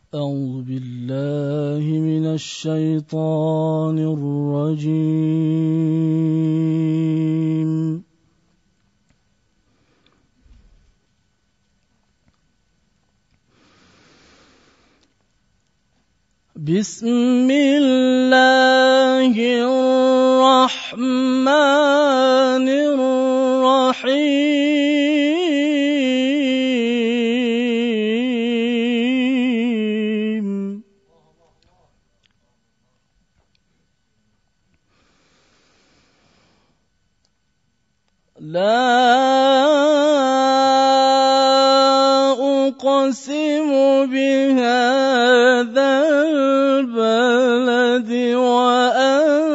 أعوذ بالله من الشيطان الرجيم. بسم الله الرحمن الرحيم. لا أقسم بهذا البلد وأنت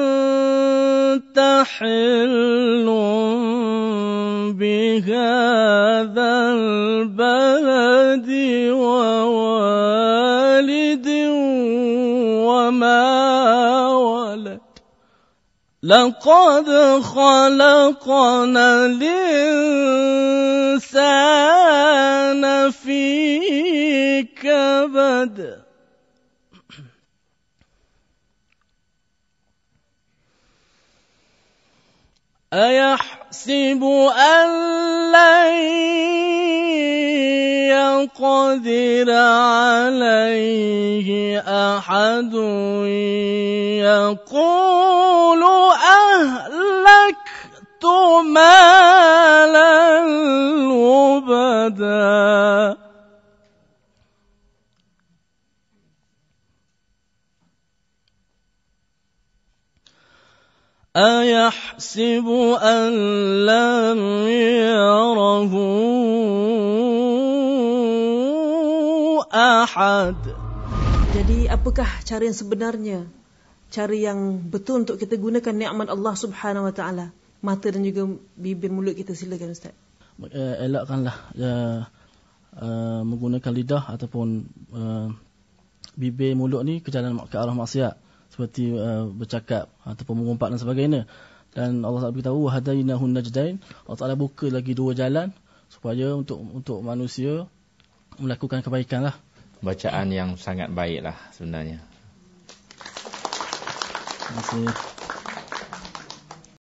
حل بهذا البلد ووالد وما ولد. لقد خلقنا الإنسان في كبد. أيحسب أن لن يقدر عليه أحد يقول أهلكت مالا لبدا. أيحسب أن لم يره أحد. Jadi apakah cara yang sebenarnya? Cara yang betul untuk kita gunakan nikmat Allah Subhanahu Wa Taala, mata dan juga bibir mulut kita. Silakan Ustaz. Elakkanlah menggunakan lidah ataupun bibir mulut ni ke arah maksiat, seperti bercakap ataupun mengumpat dan sebagainya. Dan Allah Taala beritahu hadainahun najdain. Allah Taala buka lagi dua jalan supaya untuk manusia melakukan kebaikanlah. Bacaan yang sangat baiklah sebenarnya. Terima kasih.